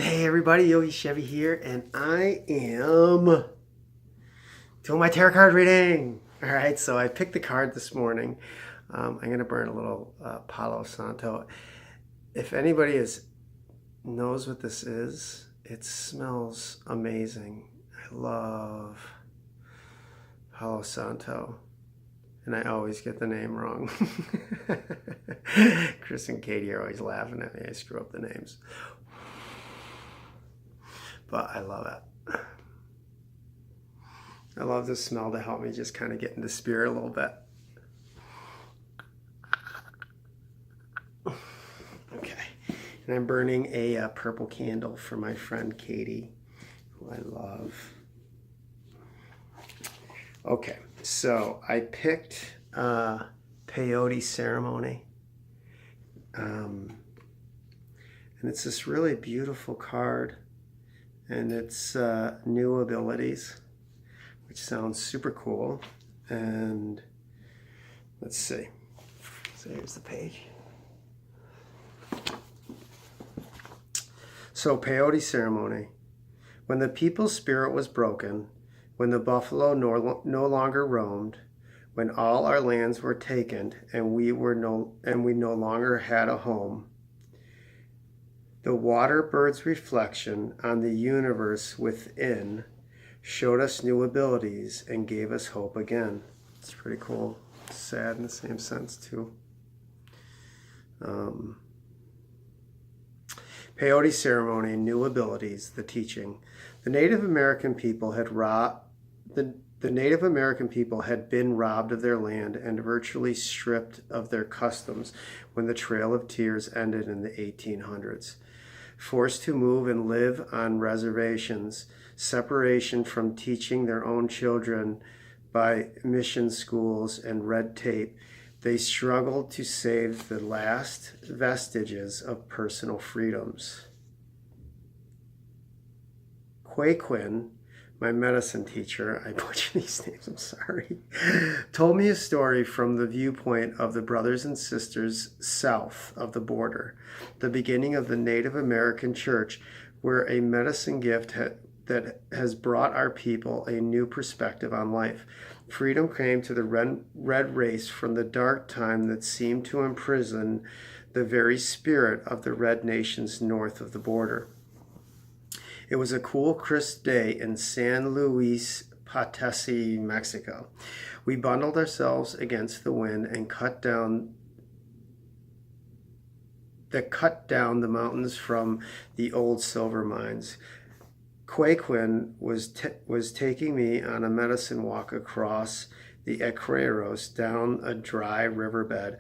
Hey everybody, Yogichevy here, and I am doing my tarot card reading. All right, so I picked the card this morning. I'm going to burn a little Palo Santo. If anybody knows what this is, it smells amazing. I love Palo Santo, and I always get the name wrong. Chris and Katie are always laughing at me. I screw up the names. But I love it. I love the smell to help me just kind of get into spirit a little bit. Okay, and I'm burning a purple candle for my friend Katie, who I love. Okay, so I picked Peyote Ceremony. And it's this really beautiful card. And it's new abilities, which sounds super cool. And let's see. So here's the page. So Peyote Ceremony. When the people's spirit was broken, when the buffalo no longer roamed, when all our lands were taken and we no longer had a home, the water bird's reflection on the universe within showed us new abilities and gave us hope again. It's pretty cool. Sad in the same sense, too. Peyote Ceremony, new abilities, the teaching. The Native American people had been robbed of their land and virtually stripped of their customs when the Trail of Tears ended in the 1800s. Forced to move and live on reservations, separation from teaching their own children by mission schools and red tape, they struggled to save the last vestiges of personal freedoms. Quaquin, my medicine teacher, I butcher these names, I'm sorry, told me a story from the viewpoint of the brothers and sisters south of the border, the beginning of the Native American church, where a medicine gift that has brought our people a new perspective on life. Freedom came to the red race from the dark time that seemed to imprison the very spirit of the red nations north of the border. It was a cool, crisp day in San Luis Potosí, Mexico. We bundled ourselves against the wind and cut down the mountains from the old silver mines. Quaquin was taking me on a medicine walk across the Equeros, down a dry riverbed,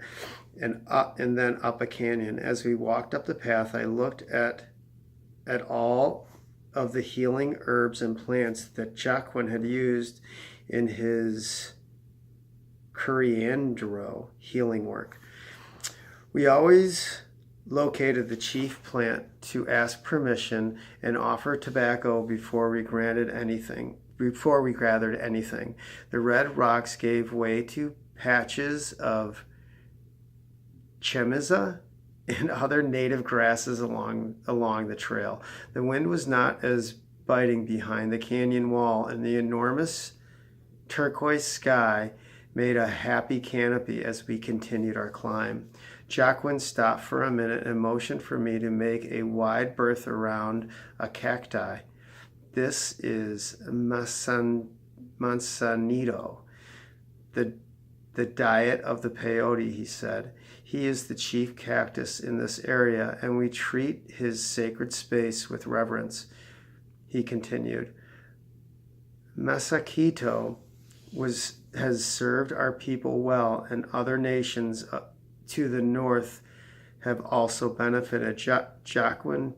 and then up a canyon. As we walked up the path, I looked at all of the healing herbs and plants that Joaquin had used in his Coriandro healing work. We always located the chief plant to ask permission and offer tobacco before we gathered anything. The red rocks gave way to patches of chemiza and other native grasses along the trail. The wind was not as biting behind the canyon wall, and the enormous turquoise sky made a happy canopy as we continued our climb. Joaquin stopped for a minute and motioned for me to make a wide berth around a cacti. This is Manzanito, the diet of the peyote, he said. He is the chief cactus in this area, and we treat his sacred space with reverence. He continued, Masakito has served our people well, and other nations to the north have also benefited. Joaquin,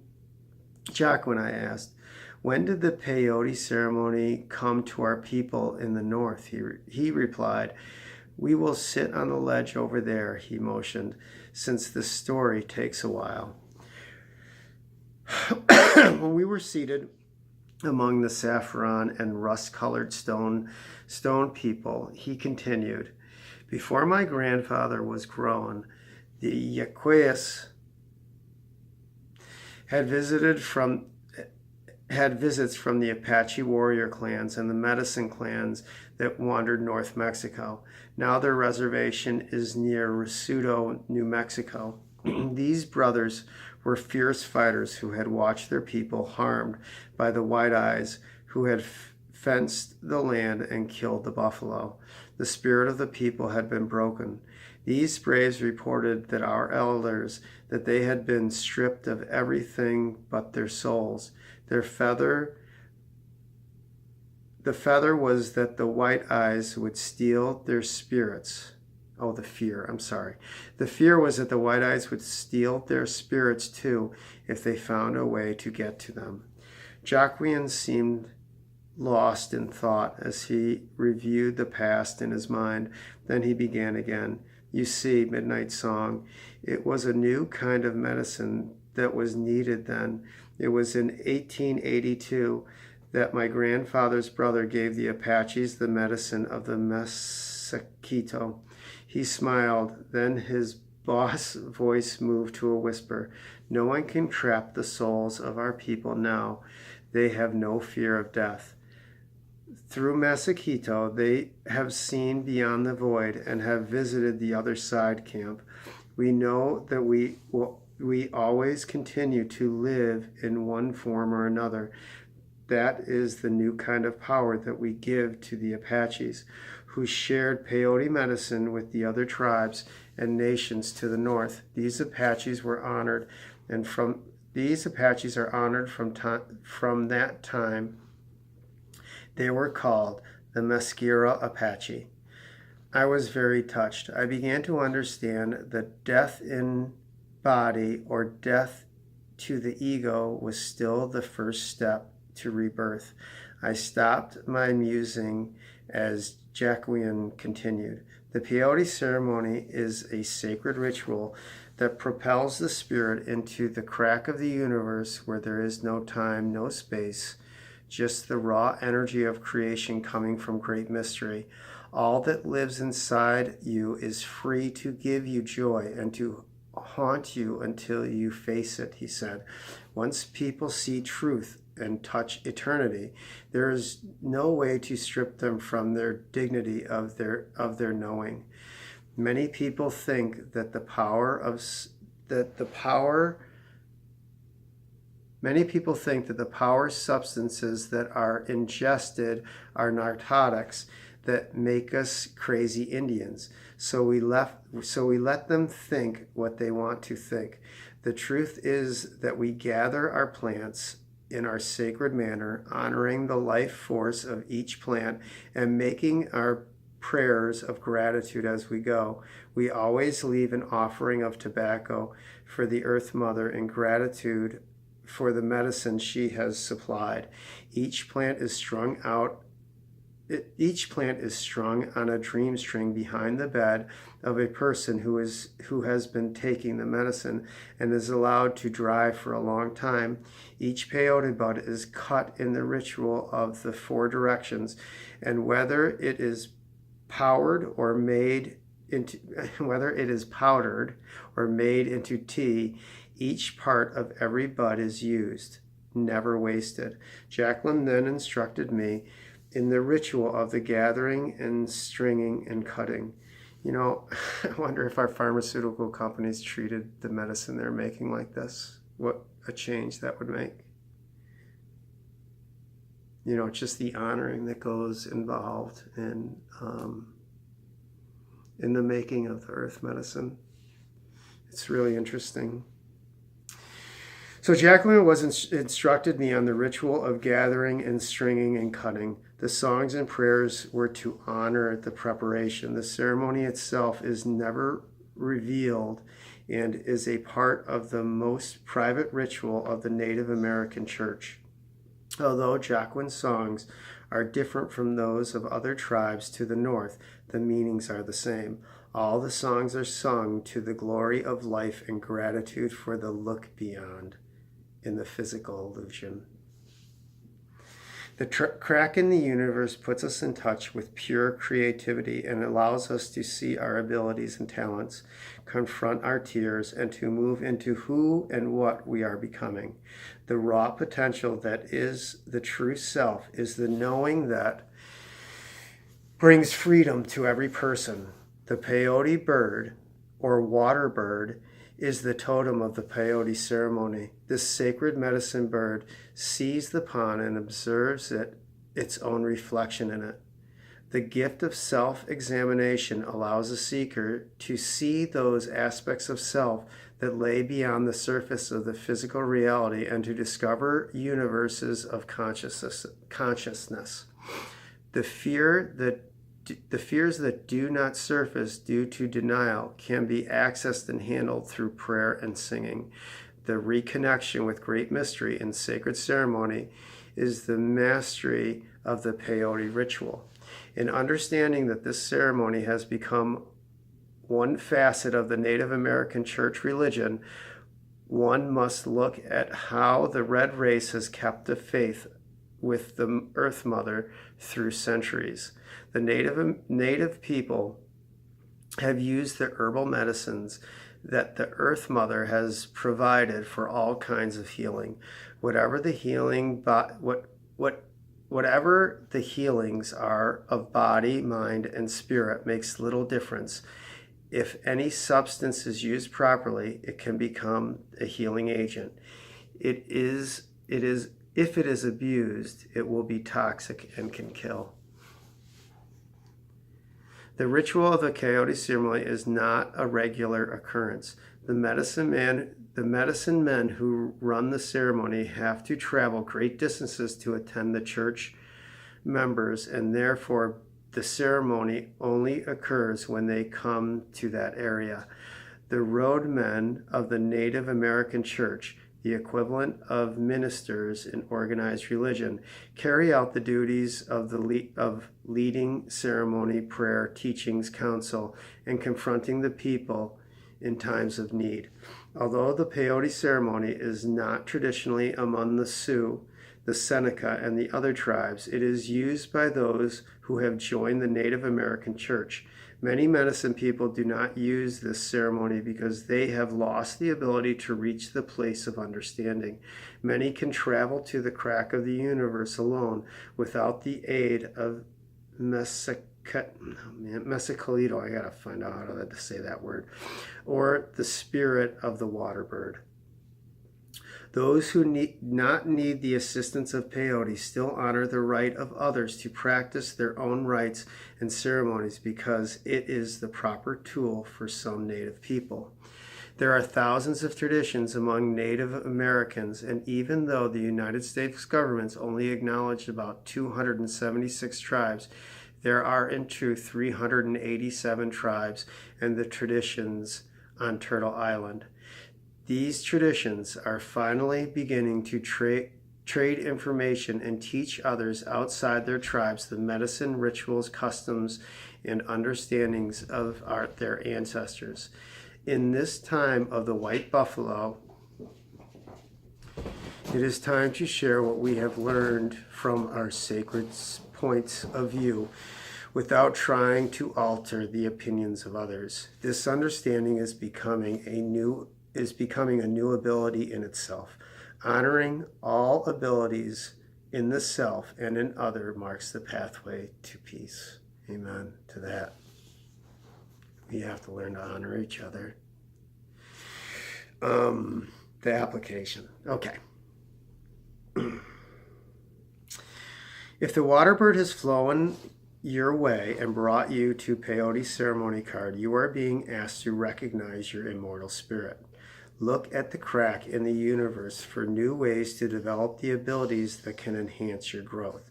I asked, when did the peyote ceremony come to our people in the north? He replied, we will sit on the ledge over there, he motioned, since the story takes a while. When we were seated among the saffron and rust-colored stone people, he continued, before my grandfather was grown, the Yaquis had visited from had visits from the Apache warrior clans and the medicine clans that wandered North Mexico. Now their reservation is near Rosado, New Mexico. These brothers were fierce fighters who had watched their people harmed by the White Eyes, who had fenced the land and killed the buffalo. The spirit of the people had been broken. These braves reported that our elders, that they had been stripped of everything but their souls. The feather was that the White Eyes would steal their spirits. Oh, the fear, I'm sorry. The fear was that the White Eyes would steal their spirits too if they found a way to get to them. Jacqueline seemed lost in thought as he reviewed the past in his mind. Then he began again. You see, Midnight Song, it was a new kind of medicine that was needed then. It was in 1882 that my grandfather's brother gave the Apaches the medicine of the Mestizo. He smiled, then his boss voice moved to a whisper. No one can trap the souls of our people now. They have no fear of death. Through Mestizo, they have seen beyond the void and have visited the other side camp. We know that we always continue to live in one form or another. That is the new kind of power that we give to the Apaches, who shared peyote medicine with the other tribes and nations to the north. These Apaches were honored, and these Apaches are honored from that time. They were called the Mesquira Apache. I was very touched. I began to understand that death in body, or death to the ego, was still the first step to rebirth. I stopped my musing as Jacqueline continued. The peyote ceremony is a sacred ritual that propels the spirit into the crack of the universe where there is no time, no space, just the raw energy of creation coming from great mystery. All that lives inside you is free to give you joy and to haunt you until you face it, he said. Once people see truth and touch eternity, there is no way to strip them from their dignity of their knowing. Many people think that the power substances that are ingested are narcotics that make us crazy Indians. So we let them think what they want to think. The truth is that we gather our plants in our sacred manner, honoring the life force of each plant and making our prayers of gratitude as we go. We always leave an offering of tobacco for the Earth Mother in gratitude for the medicine she has supplied. Each plant is strung on a dream string behind the bed of a person who has been taking the medicine and is allowed to dry for a long time. Each peyote bud is cut in the ritual of the four directions, and whether it is powdered or made into tea, each part of every bud is used, never wasted. Jacqueline then instructed me in the ritual of the gathering and stringing and cutting. You know, I wonder if our pharmaceutical companies treated the medicine they're making like this, what a change that would make. You know, just the honoring that goes involved in the making of the earth medicine. It's really interesting. So Jacqueline instructed me on the ritual of gathering and stringing and cutting. The songs and prayers were to honor the preparation. The ceremony itself is never revealed and is a part of the most private ritual of the Native American Church. Although Jacqueline's songs are different from those of other tribes to the north, the meanings are the same. All the songs are sung to the glory of life and gratitude for the look beyond in the physical illusion. The crack in the universe puts us in touch with pure creativity and allows us to see our abilities and talents, confront our tears, and to move into who and what we are becoming. The raw potential that is the true self is the knowing that brings freedom to every person. The peyote bird, or water bird, is the totem of the peyote ceremony. This sacred medicine bird sees the pond and observes its own reflection in it. The gift of self-examination allows a seeker to see those aspects of self that lay beyond the surface of the physical reality and to discover universes of consciousness. The fears that do not surface due to denial can be accessed and handled through prayer and singing. The reconnection with great mystery in sacred ceremony is the mastery of the peyote ritual. In understanding that this ceremony has become one facet of the Native American church religion, one must look at how the red race has kept the faith with the Earth Mother through centuries. The native people have used the herbal medicines that the Earth Mother has provided for all kinds of healing. Whatever the healings are of body, mind, and spirit makes little difference. If any substance is used properly, it can become a healing agent. If it is abused, it will be toxic and can kill. The ritual of the peyote ceremony is not a regular occurrence. The medicine men who run the ceremony have to travel great distances to attend the church members, and therefore the ceremony only occurs when they come to that area. The roadmen of the Native American church, the equivalent of ministers in organized religion, carry out the duties of leading ceremony, prayer, teachings, counsel, and confronting the people in times of need. Although the peyote ceremony is not traditionally among the Sioux, the Seneca, and the other tribes, it is used by those who have joined the Native American church. Many medicine people do not use this ceremony because they have lost the ability to reach the place of understanding. Many can travel to the crack of the universe alone without the aid of Mesicalito, I gotta find out how to say that word, or the spirit of the water bird. Those who not need the assistance of peyote still honor the right of others to practice their own rites and ceremonies because it is the proper tool for some Native people. There are thousands of traditions among Native Americans, and even though the United States government only acknowledged about 276 tribes, there are in truth 387 tribes and the traditions on Turtle Island. These traditions are finally beginning to trade information and teach others outside their tribes the medicine, rituals, customs, and understandings of their ancestors. In this time of the white buffalo, it is time to share what we have learned from our sacred points of view without trying to alter the opinions of others. This understanding is becoming a new ability in itself. Honoring all abilities in the self and in other marks the pathway to peace. Amen to that. We have to learn to honor each other. The application. Okay. If the water bird has flown your way and brought you to peyote ceremony card, you are being asked to recognize your immortal spirit. Look at the crack in the universe for new ways to develop the abilities that can enhance your growth.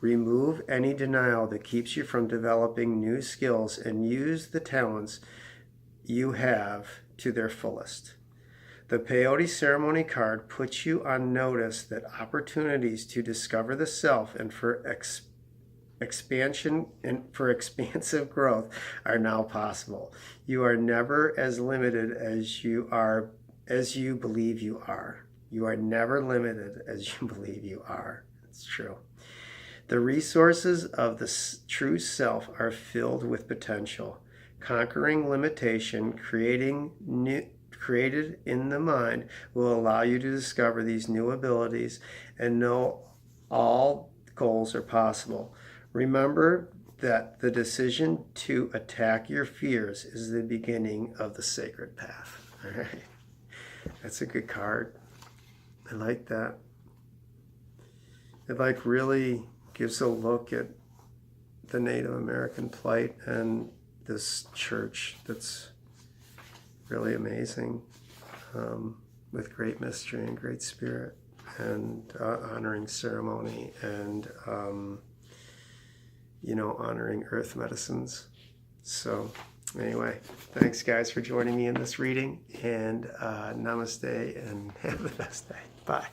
Remove any denial that keeps you from developing new skills and use the talents you have to their fullest. The peyote ceremony card puts you on notice that opportunities to discover the self and for expansion and for expansive growth are now possible. You are never as limited as you believe you are. You are never limited as you believe you are. It's true. The resources of the true self are filled with potential. Conquering limitation, created in the mind, will allow you to discover these new abilities and know all goals are possible. Remember that the decision to attack your fears is the beginning of the sacred path. All right. That's a good card. I like that. It like really gives a look at the Native American plight and this church that's really amazing, with great mystery and great spirit, and honoring ceremony, and honoring earth medicines. So anyway, thanks guys for joining me in this reading, and namaste, and have the best day. Bye.